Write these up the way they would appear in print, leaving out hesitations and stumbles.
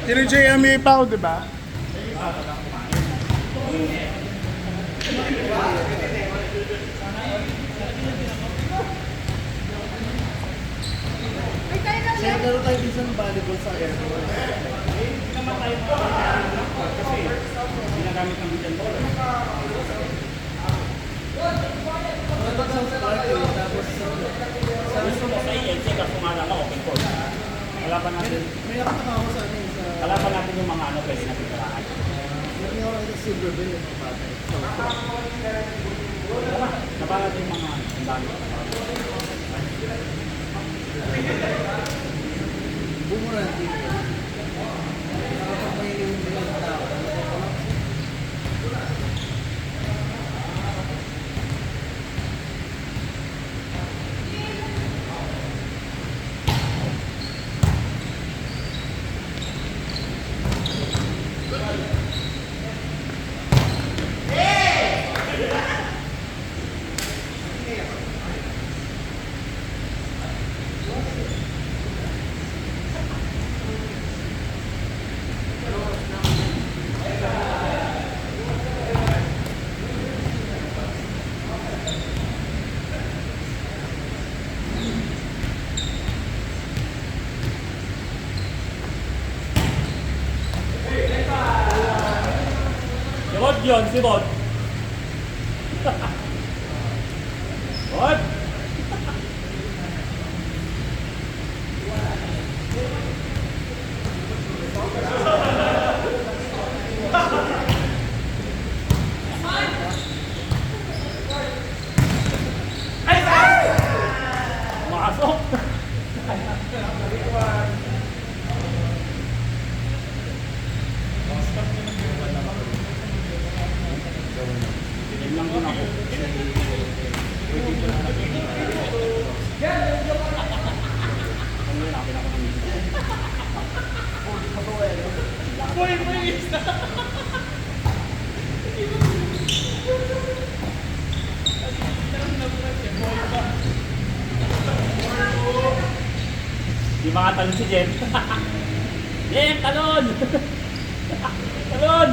Tinag-JMA pa ako, di ba? Kaya laro tayo din sa volleyball sa airport. Hindi naman tayo kasi ginagamit ng weekend ball. Tapos sa park eh, tapos sa Gusto mo sa ENC kaso nga lang open court. Kalaban natin, may nakataka ko sa ano sa kalaban natin yung mga ano pwede natin kalahan. laki ako sa Silver Bell yung mga bata. Laban natin yung mga ang dami. Bumura ang team ko. Kapag may ilang tao, Si Rod yun, si Rod. Rod! Masok! Yan lang din ako. Ano yun, akin ako ng Boy, please! Di makatalon si Jen. Jen, talon! Talon!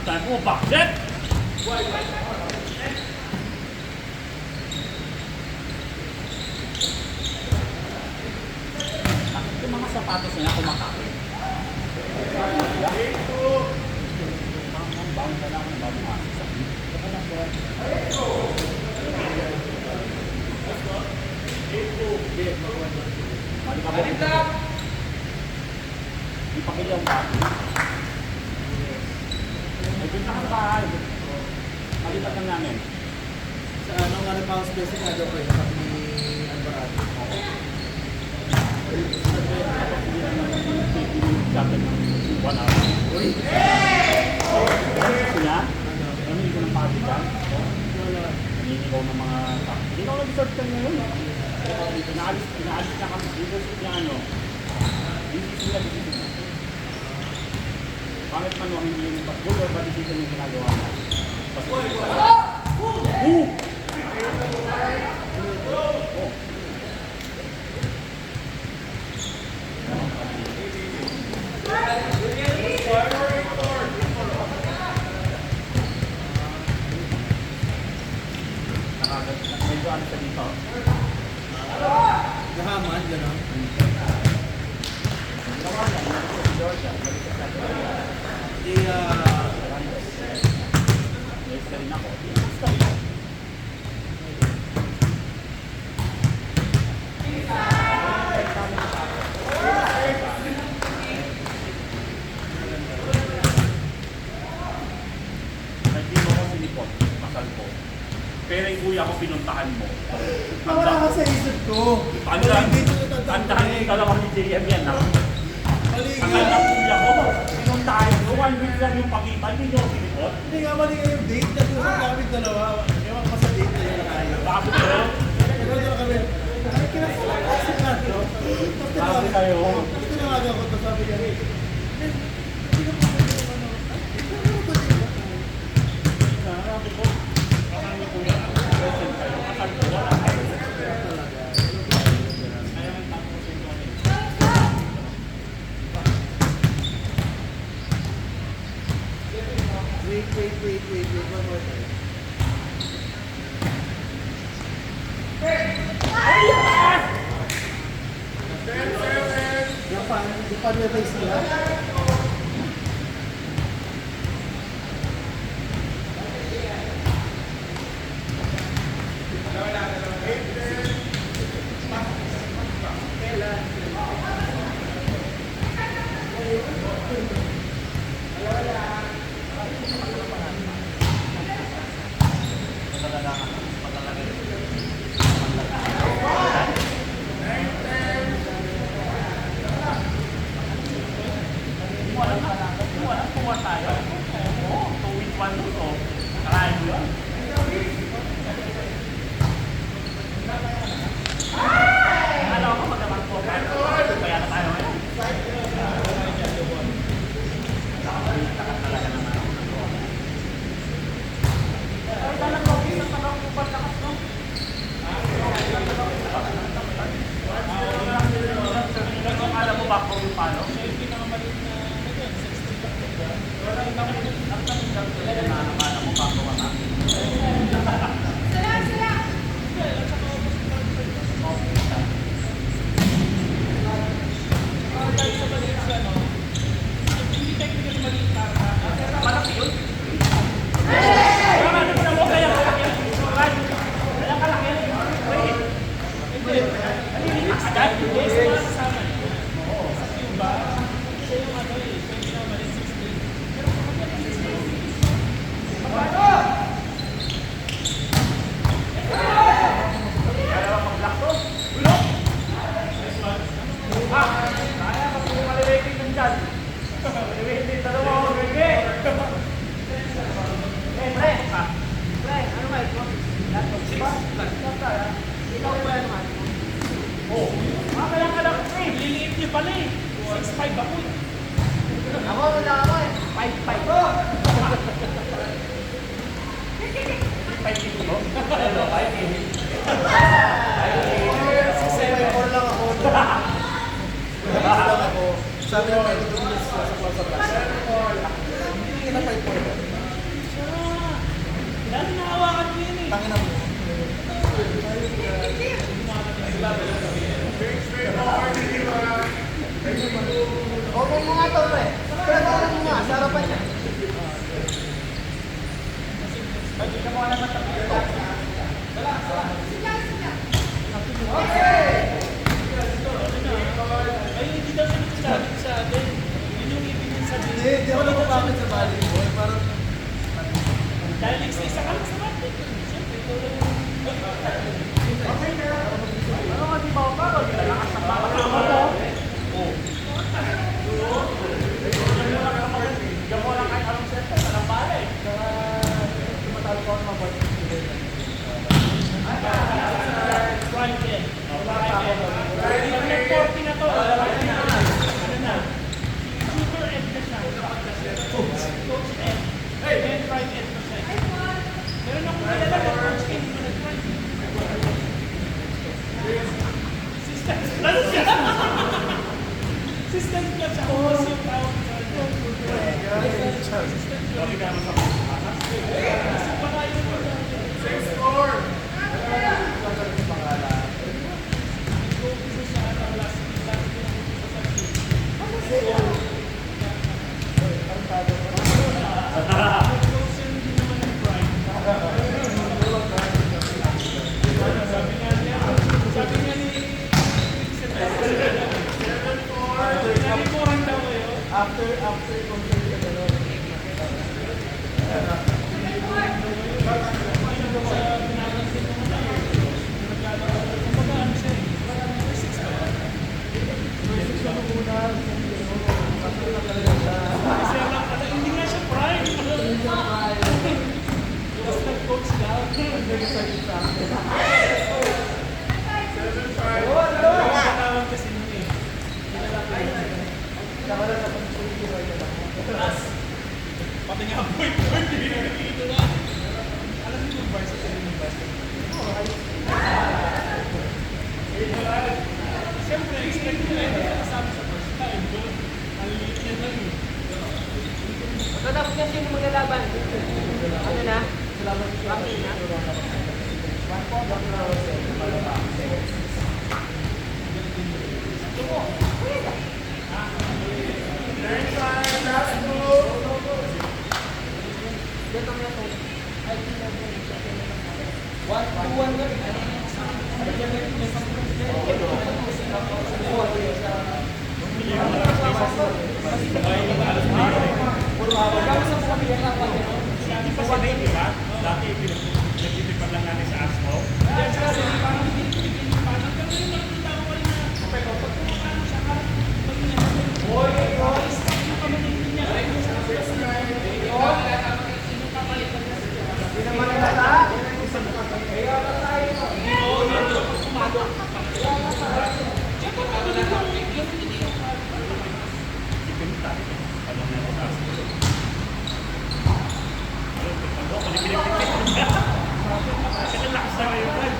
Tayo mo, bakit? Yung mga sapatos nila kumakain. Bang ka lang ng bagong aso sa akin. Mali ka ba? Ipakili ang bago. May pinta ka sa bahay. Malipat lang namin. sa ano nga rin mga special na daw kayo kapag may Alvarado. Dapat ng 1 hour. Uy! Gusto niya? Hindi ko ng pati dyan. Naninigaw ng mga tao. Hindi na ako nag-start ka ngayon. Pinaalis na kami. Leadership niya ano. Decision na. Bakit man ang hindi yung pag-goal or ba decision yung ginagawa niya? Medyo ano sa dito. Pero yung kuya ko pinuntahan mo. Nawala ka sa isip ko. Tandaan, Dito na tatanda tandaan eh. yung dalawa ni JM yan, ha? Mali Sakay nga. ng kuya ko, pinuntahan mo, 1 week lang yung pakita, hindi nyo pinipot. Hindi nga mali nga yung date. Nag-usap namin dalawa. Ewan ko sa date na yun tayo. Bago kayo, Pero doon kami. Ay, kinasala ko kasi nga. Tapos bago tinawagan kayo. tapos tinawagan ko. Tapos sabi niya, hindi ka pa pwede yung ano. Ay, pero ba dito? Sabi ko, kasal ni kuya, present kayo, kasal ko, wala kayo. Ayaw ang tapusin ko eh. Wait. One more time. Yung pa sila. Walang kuha tayo. Oo, 2 weeks, 1 week, oh. Kakain mo yun. Alam ko magkabang po. Kaya na tayo ngayon. Talaga naman ako ng buwan. Ay, dalang lobby sa tanong mo ba lakas, no? Alam mo ba kung yung paano? Malaki yun. Kaya kalaki. Kaya kalaki. Nalilipas agad. Liliit niyo pala eh. 6'5" ako eh. Ako, wala ako eh. 5'5". 5'5" ko? Ano, 5'8". 6'4" lang ako. Lang ako. Sabi ng medical news sa Plaza Plaza. Hindi na 5'4". Dati nahawakan mo yun eh. Tangin na mo. Opo mo nga to, pre. Pero mo nga, sa harapan niya. Hindi ka mo alam at tapos. Ay, hindi daw siya sa atin. Yun yung ibig yung sabihin. Hindi ako nakapapit sa volleyball. Parang Dahil isa ka lang sa atin. Siyempre, ito lang yung... Ano nga di ba ako pa? Lalakas ang bakalaman mo. Oo. Diyan mo lang kahit anong set. Walang bala eh. tumatalo ko ako ng mga Prime din. Yung 40 na to. Ano na? Super Ed na siya. Coach Ed. And Prime Ed na siya. Pero nung kilala ko, Coach Ed, hindi mo nag-try. Assistant plus siya. Assistant plus siya. Almost yung tawag sa assistant plus. Kasi baka yun mo na. 6'4". After concert ka gano'n. Pati nga point, hindi na dito na. Alam niyo yung bars sa yung basketball? Siyempre, expect nila hindi ka kasama sa first time. Ang liit yan lang eh. Matapos na sino maglalaban. Ano na? Okay na. Hindi pa sanay, di ba? Dati nagtitipad lang natin sa asphalt. Ipinta. Alam natin sa asphalt. Ano, pinipinipin. Kasi lakas na kayo, Brad.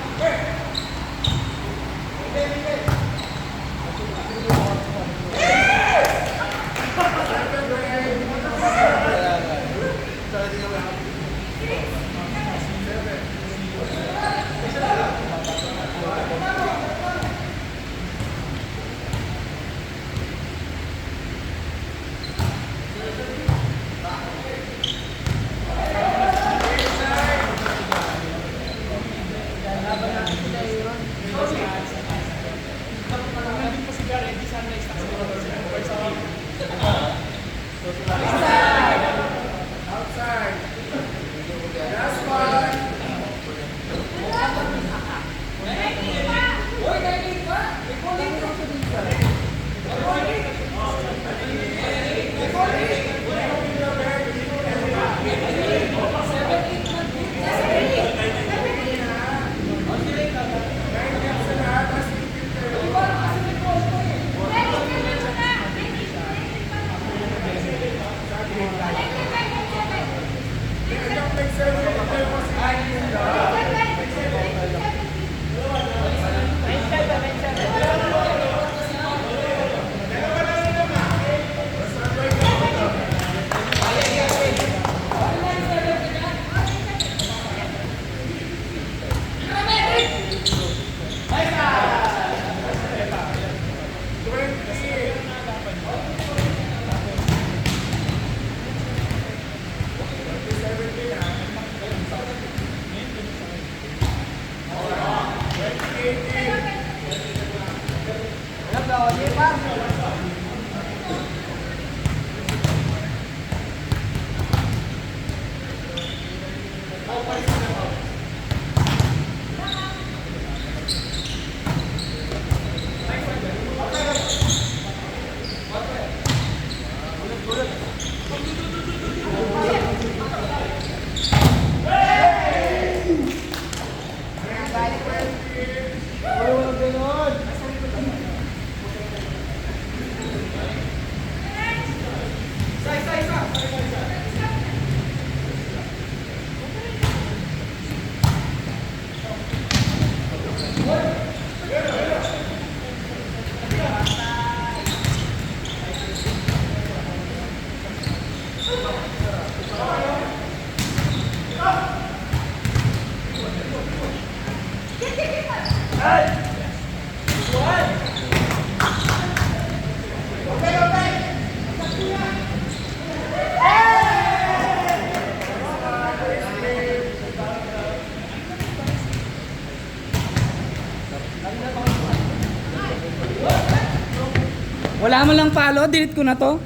Wala mo lang follow, delete ko na to.